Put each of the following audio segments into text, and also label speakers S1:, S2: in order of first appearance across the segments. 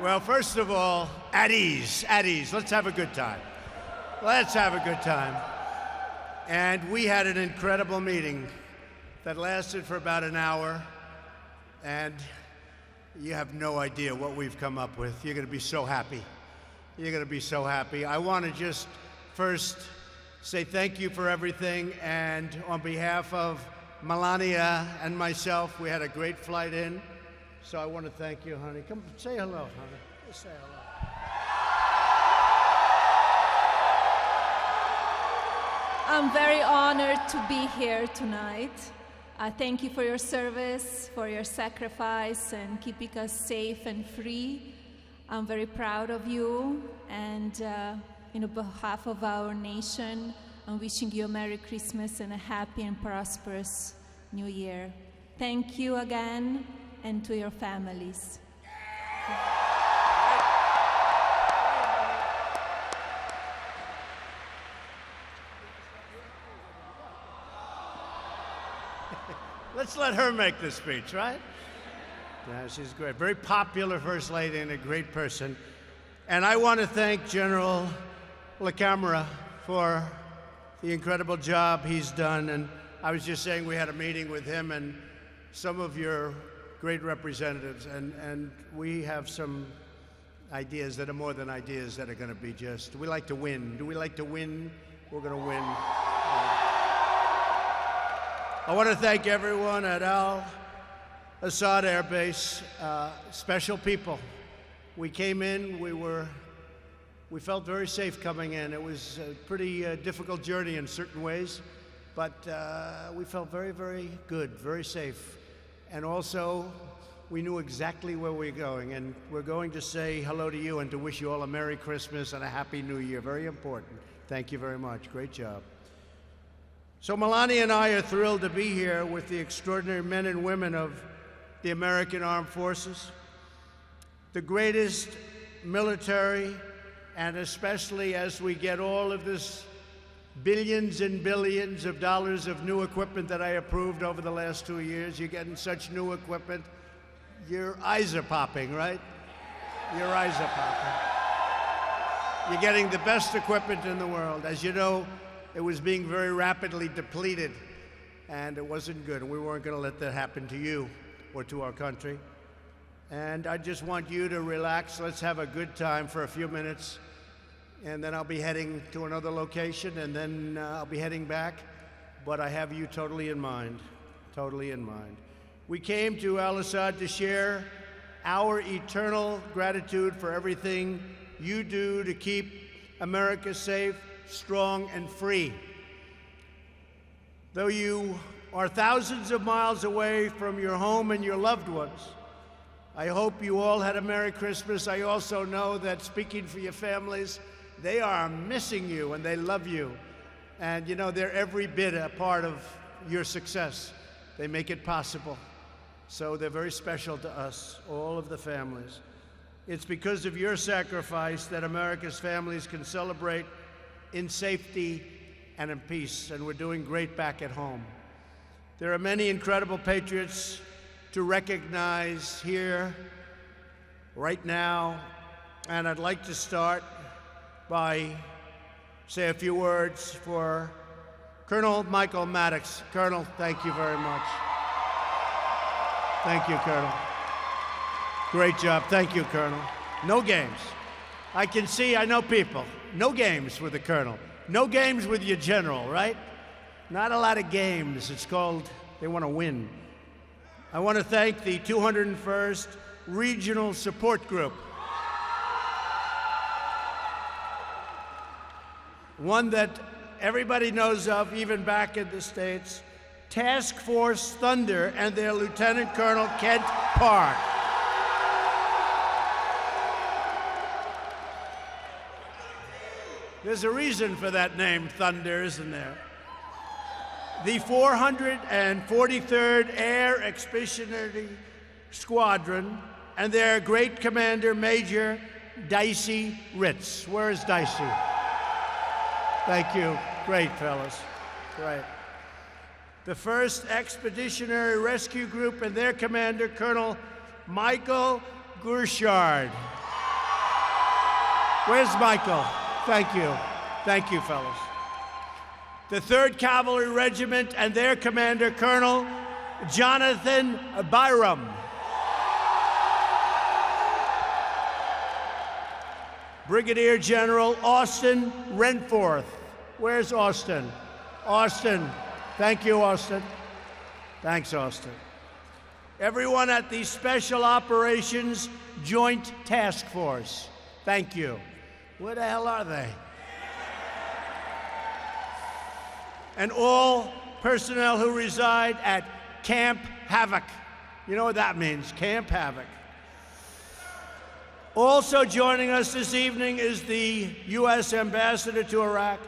S1: Well, first of all, at ease, at ease. Let's have a good time. Let's have a good time. And we had an incredible meeting that lasted for about an hour, and you have no idea what we've come up with. You're going to be so happy. You're going to be so happy. I want to just first say thank you for everything, and on behalf of Melania and myself, we had a great flight in. So I want to thank you, honey. Come say hello, honey. Just say hello.
S2: I'm very honored to be here tonight. Thank you for your service, for your sacrifice, and keeping us safe and free. I'm very proud of you, and on behalf of our nation, I'm wishing you a Merry Christmas and a happy and prosperous New Year. Thank you again, and to your families.
S1: Let's let her make the speech, right? Yeah, she's great. Very popular First Lady and a great person. And I want to thank General LaCamera for the incredible job he's done. And I was just saying we had a meeting with him and some of your great representatives, and we have some ideas that are more than ideas that are going to be just, we like to win. Do we like to win? We're going to win. I want to thank everyone at Asad Air Base, special people. We came in, we felt very safe coming in. It was a pretty difficult journey in certain ways, but we felt very, very good, very safe. And also, we knew exactly where we were going, and we're going to say hello to you and to wish you all a Merry Christmas and a Happy New Year. Very important. Thank you very much. Great job. So Melania and I are thrilled to be here with the extraordinary men and women of the American Armed Forces, the greatest military, and especially as we get all of this billions and billions of dollars of new equipment that I approved over the last 2 years. You're getting such new equipment. Your eyes are popping, right? Your eyes are popping. You're getting the best equipment in the world. As you know, it was being very rapidly depleted, and it wasn't good. And we weren't going to let that happen to you or to our country. And I just want you to relax. Let's have a good time for a few minutes. And then I'll be heading to another location, and then I'll be heading back. But I have you totally in mind, totally in mind. We came to Al-Asad to share our eternal gratitude for everything you do to keep America safe, strong, and free. Though you are thousands of miles away from your home and your loved ones, I hope you all had a Merry Christmas. I also know that, speaking for your families, they are missing you and they love you. And you know, they're every bit a part of your success. They make it possible. So they're very special to us, all of the families. It's because of your sacrifice that America's families can celebrate in safety and in peace, and we're doing great back at home. There are many incredible patriots to recognize here right now, and I'd like to start by say a few words for Colonel Michael Maddox. Colonel, thank you very much. Thank you, Colonel. Great job. Thank you, Colonel. No games. I can see, I know people. No games with the Colonel. No games with your general, right? Not a lot of games. It's called, they want to win. I want to thank the 201st Regional Support Group. One that everybody knows of, even back in the States, Task Force Thunder and their Lieutenant Colonel Kent Park. There's a reason for that name, Thunder, isn't there? The 443rd Air Expeditionary Squadron and their great commander, Major Dicey Ritz. Where is Dicey? Thank you. Great, fellas. Great. The 1st Expeditionary Rescue Group and their commander, Colonel Michael Gurshard. Where's Michael? Thank you. Thank you, fellas. The 3rd Cavalry Regiment and their commander, Colonel Jonathan Byram. Brigadier General Austin Renforth. Where's Austin? Austin. Thank you, Austin. Thanks, Austin. Everyone at the Special Operations Joint Task Force. Thank you. Where the hell are they? And all personnel who reside at Camp Havoc. You know what that means, Camp Havoc. Also joining us this evening is the U.S. Ambassador to Iraq,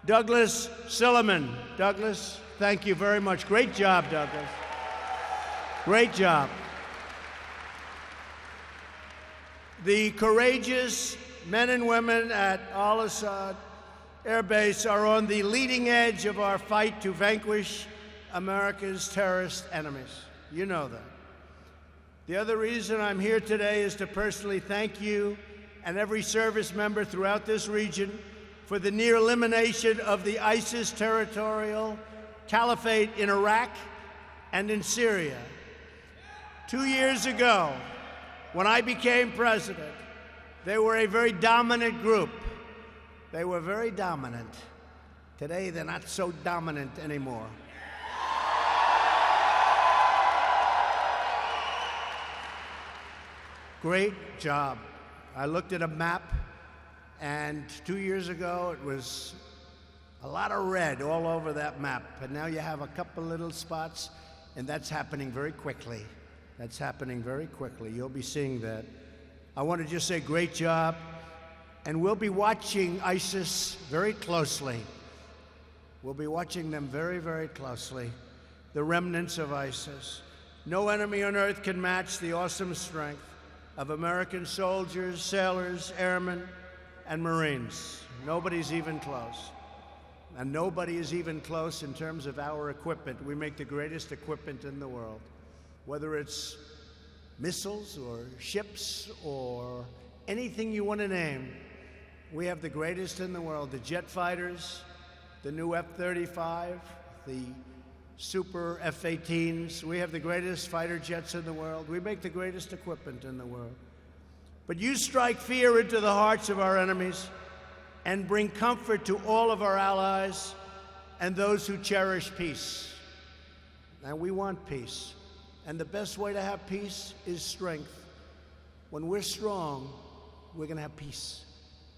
S1: Douglas Silliman. Douglas, thank you very much. Great job, Douglas. Great job. The courageous men and women at Al-Asad Air Base are on the leading edge of our fight to vanquish America's terrorist enemies. You know that. The other reason I'm here today is to personally thank you and every service member throughout this region for the near elimination of the ISIS territorial caliphate in Iraq and in Syria. 2 years ago, when I became president, they were a very dominant group. They were very dominant. Today, they're not so dominant anymore. Great job. I looked at a map, and 2 years ago, it was a lot of red all over that map. And now you have a couple little spots, and that's happening very quickly. That's happening very quickly. You'll be seeing that. I want to just say great job. And we'll be watching ISIS very closely. We'll be watching them very, very closely. The remnants of ISIS. No enemy on earth can match the awesome strength of American soldiers, sailors, airmen, and Marines. Nobody's even close. And nobody is even close in terms of our equipment. We make the greatest equipment in the world. Whether it's missiles or ships or anything you want to name, we have the greatest in the world. The jet fighters, the new F-35, the super F-18s. We have the greatest fighter jets in the world. We make the greatest equipment in the world. But you strike fear into the hearts of our enemies and bring comfort to all of our allies and those who cherish peace. And we want peace. And the best way to have peace is strength. When we're strong, we're going to have peace.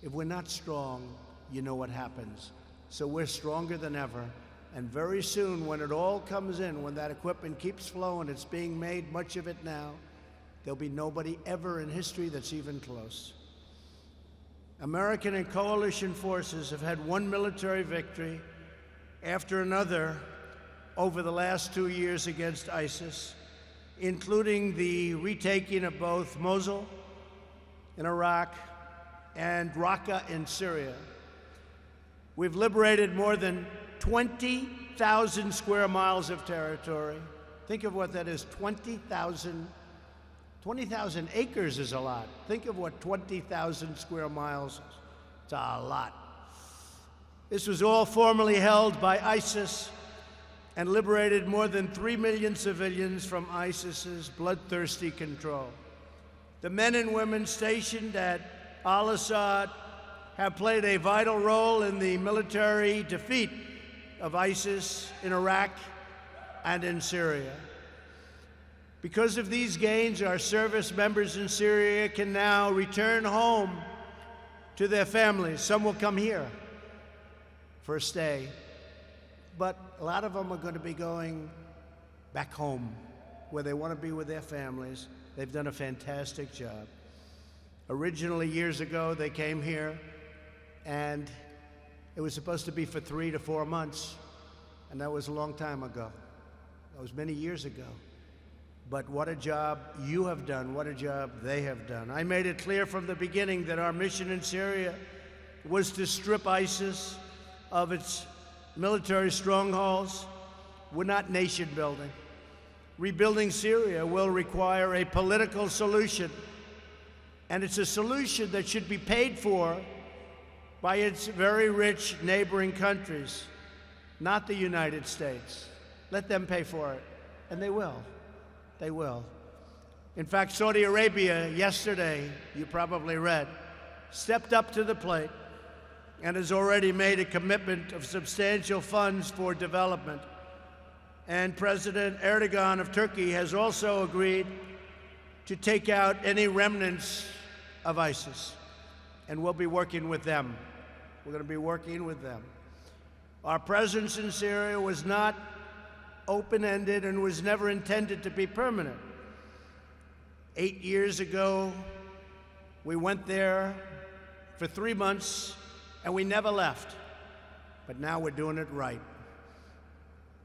S1: If we're not strong, you know what happens. So we're stronger than ever. And very soon, when it all comes in, when that equipment keeps flowing, it's being made, much of it now, there'll be nobody ever in history that's even close. American and coalition forces have had one military victory after another over the last 2 years against ISIS, including the retaking of both Mosul in Iraq and Raqqa in Syria. We've liberated more than 20,000 square miles of territory. Think of what that is, 20,000 acres is a lot. Think of what 20,000 square miles is. It's a lot. This was all formerly held by ISIS and liberated more than 3 million civilians from ISIS's bloodthirsty control. The men and women stationed at Al-Asad have played a vital role in the military defeat of ISIS in Iraq and in Syria. Because of these gains, our service members in Syria can now return home to their families. Some will come here for a stay, but a lot of them are going to be going back home where they want to be with their families. They've done a fantastic job. Originally, years ago, they came here, and it was supposed to be for 3 to 4 months, and that was a long time ago. That was many years ago. But what a job you have done, what a job they have done. I made it clear from the beginning that our mission in Syria was to strip ISIS of its military strongholds. We're not nation building. Rebuilding Syria will require a political solution And it's a solution that should be paid for by its very rich neighboring countries, not the United States. Let them pay for it, and they will. They will. In fact, Saudi Arabia yesterday, you probably read, stepped up to the plate and has already made a commitment of substantial funds for development. And President Erdogan of Turkey has also agreed to take out any remnants of ISIS, and we'll be working with them. We're going to be working with them. Our presence in Syria was not open-ended and was never intended to be permanent. 8 years ago, we went there for 3 months, and we never left. But now we're doing it right.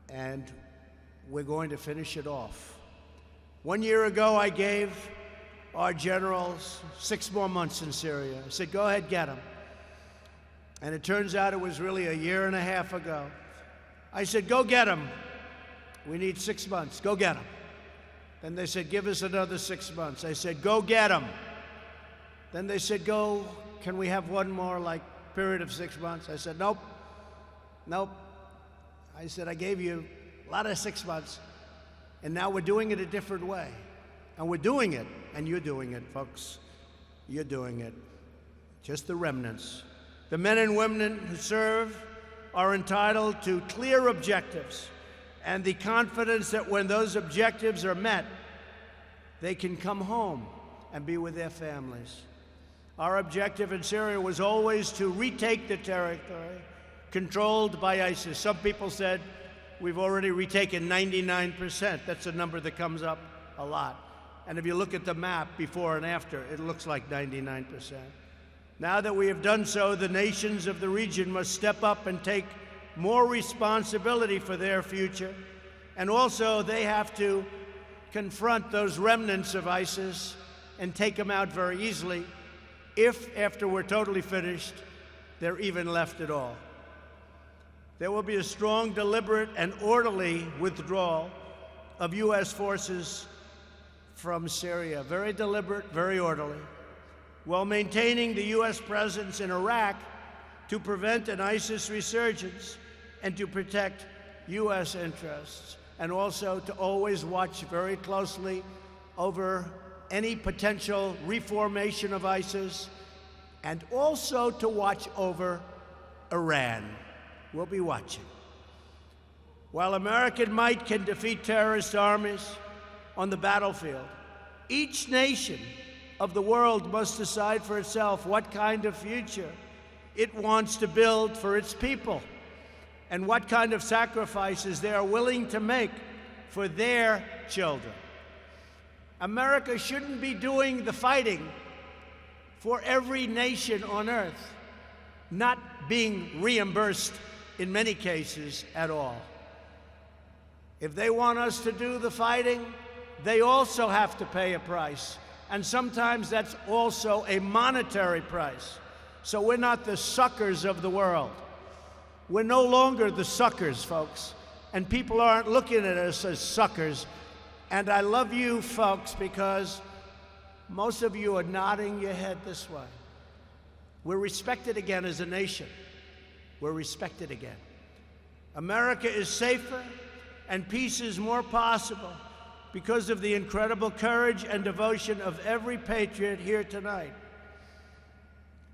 S1: And we're going to finish it off. 1 year ago, I gave our generals 6 more months in Syria. I said, go ahead, get them. And it turns out it was really a year and a half ago. I said, go get them. We need 6 months. Go get them. Then they said, give us another 6 months. I said, go get them. Then they said, can we have one more, period of 6 months? I said, nope. I said, I gave you a lot of 6 months, and now we're doing it a different way. And we're doing it, and you're doing it, folks. You're doing it. Just the remnants. The men and women who serve are entitled to clear objectives and the confidence that when those objectives are met, they can come home and be with their families. Our objective in Syria was always to retake the territory controlled by ISIS. Some people said we've already retaken 99%. That's a number that comes up a lot. And if you look at the map before and after, it looks like 99%. Now that we have done so, the nations of the region must step up and take more responsibility for their future. And also, they have to confront those remnants of ISIS and take them out very easily, if, after we're totally finished, they're even left at all. There will be a strong, deliberate, and orderly withdrawal of U.S. forces from Syria. Very deliberate, very orderly, while maintaining the U.S. presence in Iraq to prevent an ISIS resurgence and to protect U.S. interests, and also to always watch very closely over any potential reformation of ISIS, and also to watch over Iran. We'll be watching. While American might can defeat terrorist armies on the battlefield, each nation of the world must decide for itself what kind of future it wants to build for its people and what kind of sacrifices they are willing to make for their children. America shouldn't be doing the fighting for every nation on earth, not being reimbursed in many cases at all. If they want us to do the fighting, they also have to pay a price. And sometimes that's also a monetary price. So we're not the suckers of the world. We're no longer the suckers, folks. And people aren't looking at us as suckers. And I love you, folks, because most of you are nodding your head this way. We're respected again as a nation. We're respected again. America is safer and peace is more possible because of the incredible courage and devotion of every patriot here tonight.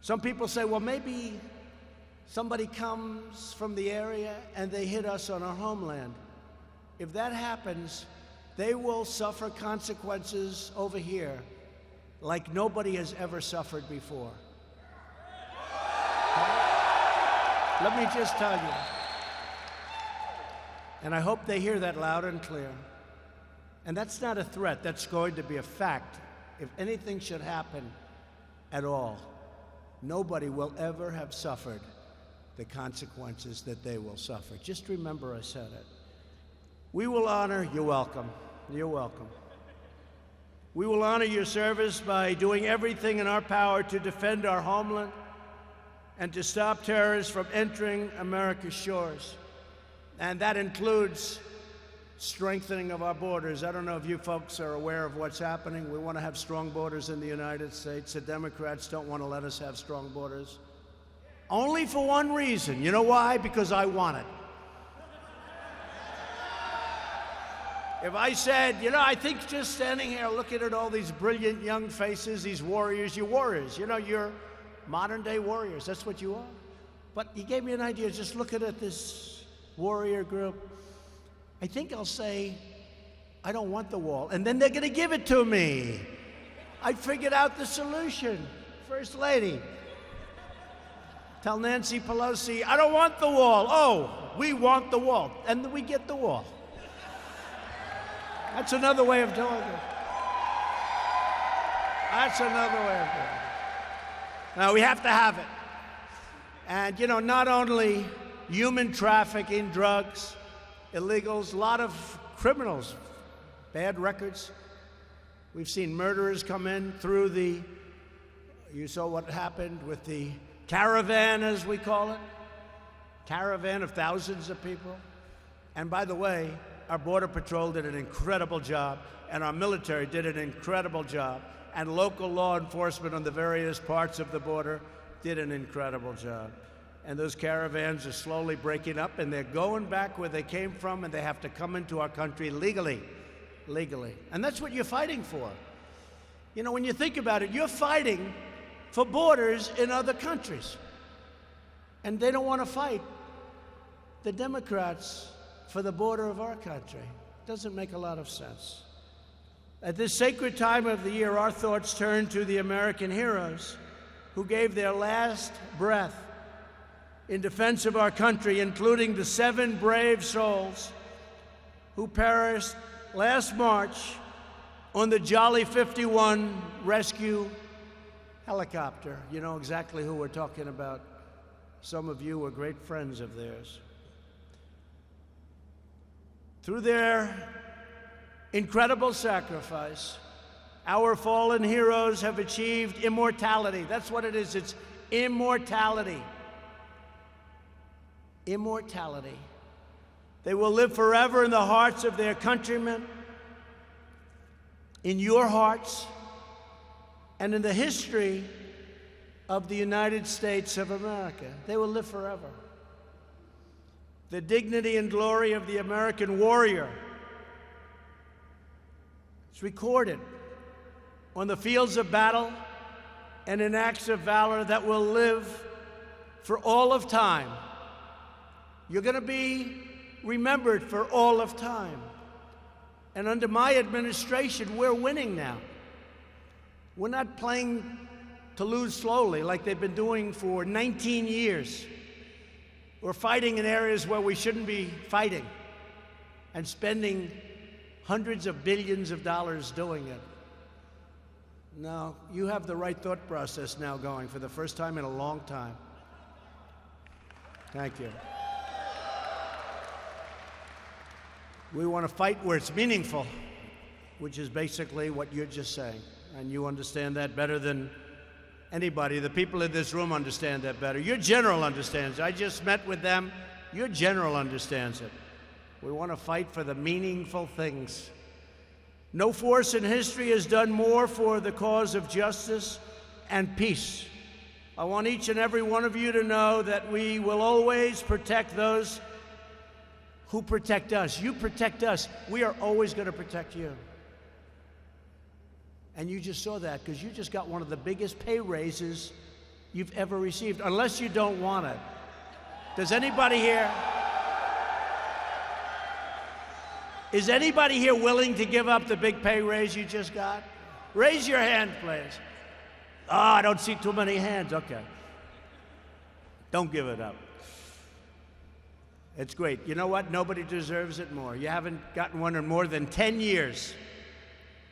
S1: Some people say, well, maybe somebody comes from the area and they hit us on our homeland. If that happens, they will suffer consequences over here like nobody has ever suffered before. Let me just tell you, and I hope they hear that loud and clear. And that's not a threat, that's going to be a fact. If anything should happen at all, nobody will ever have suffered the consequences that they will suffer. Just remember I said it. We will honor, you're welcome, you're welcome. We will honor your service by doing everything in our power to defend our homeland and to stop terrorists from entering America's shores. And that includes strengthening of our borders. I don't know if you folks are aware of what's happening. We want to have strong borders in the United States. The Democrats don't want to let us have strong borders. Only for one reason. You know why? Because I want it. If I said, I think just standing here looking at all these brilliant young faces, these warriors, you're warriors. You're modern-day warriors. That's what you are. But you gave me an idea just looking at this warrior group. I think I'll say, I don't want the wall. And then they're going to give it to me. I figured out the solution. First Lady, tell Nancy Pelosi, I don't want the wall. Oh, we want the wall. And then we get the wall. That's another way of doing it. That's another way of doing it. Now, we have to have it. And, not only human trafficking, drugs, illegals, a lot of criminals, bad records. We've seen murderers come in through you saw what happened with the caravan, as we call it, caravan of thousands of people. And by the way, our Border Patrol did an incredible job, and our military did an incredible job, and local law enforcement on the various parts of the border did an incredible job. And those caravans are slowly breaking up, and they're going back where they came from, and they have to come into our country legally. And that's what you're fighting for. When you think about it, you're fighting for borders in other countries. And they don't want to fight the Democrats for the border of our country. Doesn't make a lot of sense. At this sacred time of the year, our thoughts turn to the American heroes who gave their last breath in defense of our country, including the 7 brave souls who perished last March on the Jolly 51 rescue helicopter. You know exactly who we're talking about. Some of you were great friends of theirs. Through their incredible sacrifice, our fallen heroes have achieved immortality. That's what it is. It's immortality. Immortality. They will live forever in the hearts of their countrymen, in your hearts, and in the history of the United States of America. They will live forever. The dignity and glory of the American warrior is recorded on the fields of battle and in acts of valor that will live for all of time. You're going to be remembered for all of time. And under my administration, we're winning now. We're not playing to lose slowly like they've been doing for 19 years. We're fighting in areas where we shouldn't be fighting and spending hundreds of billions of dollars doing it. No, you have the right thought process now going for the first time in a long time. Thank you. We want to fight where it's meaningful, which is basically what you're just saying. And you understand that better than anybody. The people in this room understand that better. Your general understands it. I just met with them. Your general understands it. We want to fight for the meaningful things. No force in history has done more for the cause of justice and peace. I want each and every one of you to know that we will always protect those who protect us. You protect us. We are always going to protect you. And you just saw that because you just got one of the biggest pay raises you've ever received, unless you don't want it. Does anybody here? Is anybody here willing to give up the big pay raise you just got? Raise your hand, please. Oh, I don't see too many hands. Okay. Don't give it up. It's great. You know what? Nobody deserves it more. You haven't gotten one in more than 10 years.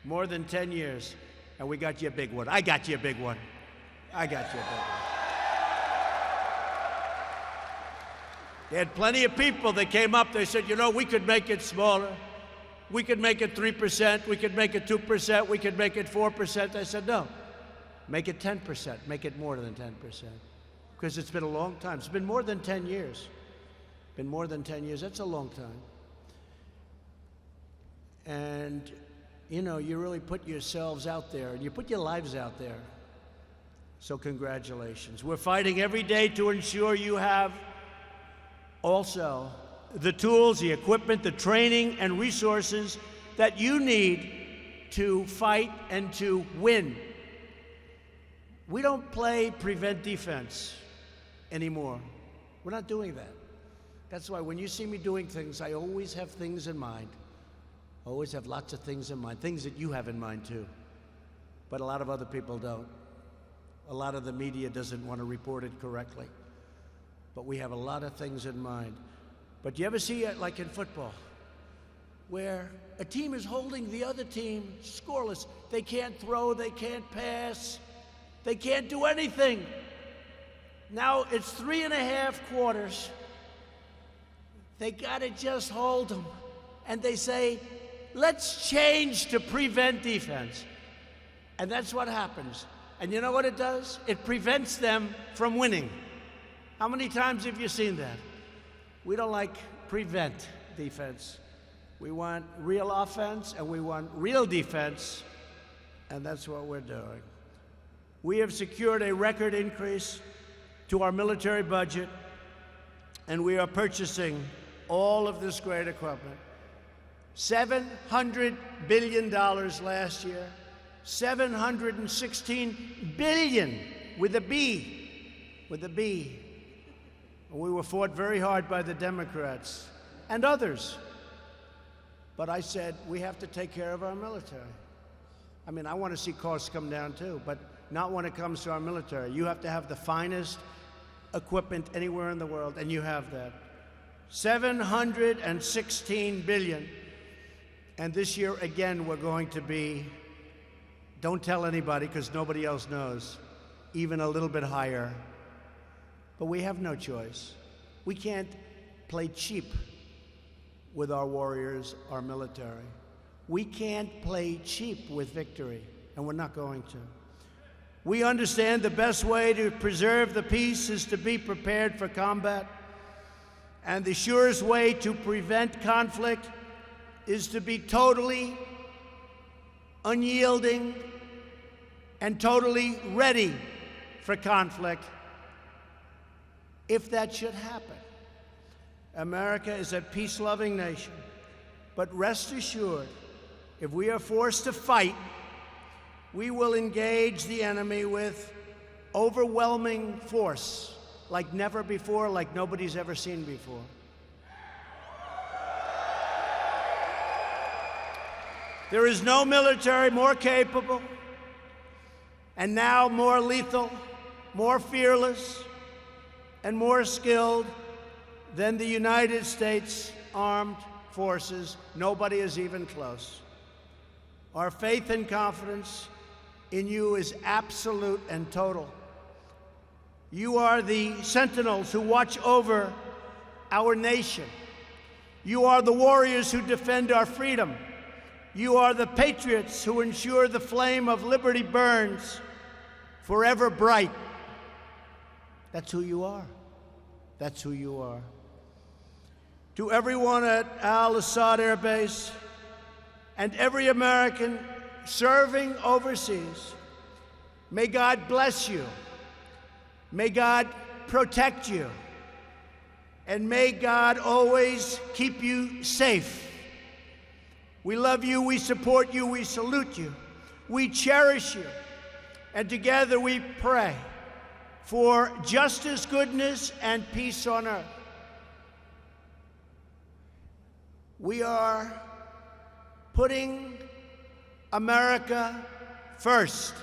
S1: More than 10 years. And we got you a big one. I got you a big one. I got you a big one. They had plenty of people that came up. They said, we could make it smaller. We could make it 3%. We could make it 2%. We could make it 4%. I said, no. Make it 10%. Make it more than 10%. Because it's been a long time. It's been more than 10 years. Been more than 10 years. That's a long time. And, you really put yourselves out there, and you put your lives out there. So congratulations. We're fighting every day to ensure you have also the tools, the equipment, the training, and resources that you need to fight and to win. We don't play prevent defense anymore. We're not doing that. That's why when you see me doing things, I always have things in mind. I always have lots of things in mind, things that you have in mind too. But a lot of other people don't. A lot of the media doesn't want to report it correctly. But we have a lot of things in mind. But you ever see it like in football, where a team is holding the other team scoreless? They can't throw, they can't pass, they can't do anything. Now it's 3.5 quarters. They gotta just hold them. And they say, let's change to prevent defense. And that's what happens. And you know what it does? It prevents them from winning. How many times have you seen that? We don't like prevent defense. We want real offense and we want real defense, and that's what we're doing. We have secured a record increase to our military budget, and we are purchasing all of this great equipment. $700 billion last year, $716 billion with a B, with a B. We were fought very hard by the Democrats and others. But I said, we have to take care of our military. I mean, I want to see costs come down too, but not when it comes to our military. You have to have the finest equipment anywhere in the world, and you have that. $716 billion. And this year, again, we're going to be, don't tell anybody because nobody else knows, even a little bit higher. But we have no choice. We can't play cheap with our warriors, our military. We can't play cheap with victory, and we're not going to. We understand the best way to preserve the peace is to be prepared for combat, and the surest way to prevent conflict is to be totally unyielding and totally ready for conflict if that should happen. America is a peace-loving nation, but rest assured, if we are forced to fight, we will engage the enemy with overwhelming force, like never before, like nobody's ever seen before. There is no military more capable, and now more lethal, more fearless, and more skilled than the United States Armed Forces. Nobody is even close. Our faith and confidence in you is absolute and total. You are the sentinels who watch over our nation. You are the warriors who defend our freedom. You are the patriots who ensure the flame of liberty burns forever bright. That's who you are. That's who you are. To everyone at Al-Asad Air Base and every American serving overseas, may God bless you. May God protect you. And may God always keep you safe. We love you, we support you, we salute you, we cherish you, and together we pray for justice, goodness, and peace on earth. We are putting America first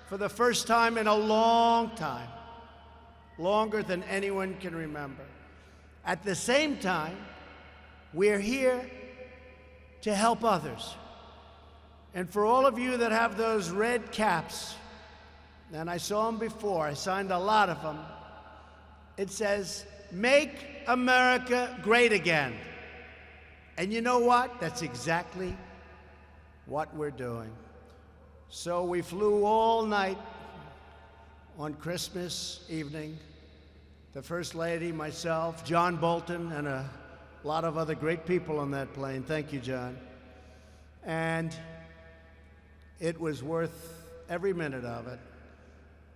S1: for the first time in a long time, longer than anyone can remember. At the same time, we're here to help others. And for all of you that have those red caps, and I saw them before, I signed a lot of them, it says, "Make America Great Again." And you know what? That's exactly what we're doing. So we flew all night on Christmas evening. The First Lady, myself, John Bolton, and a lot of other great people on that plane. Thank you, John. And it was worth every minute of it.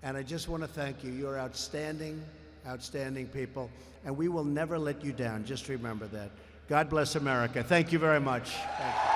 S1: And I just want to thank you. You're outstanding, outstanding people. And we will never let you down. Just remember that. God bless America. Thank you very much. Thank you.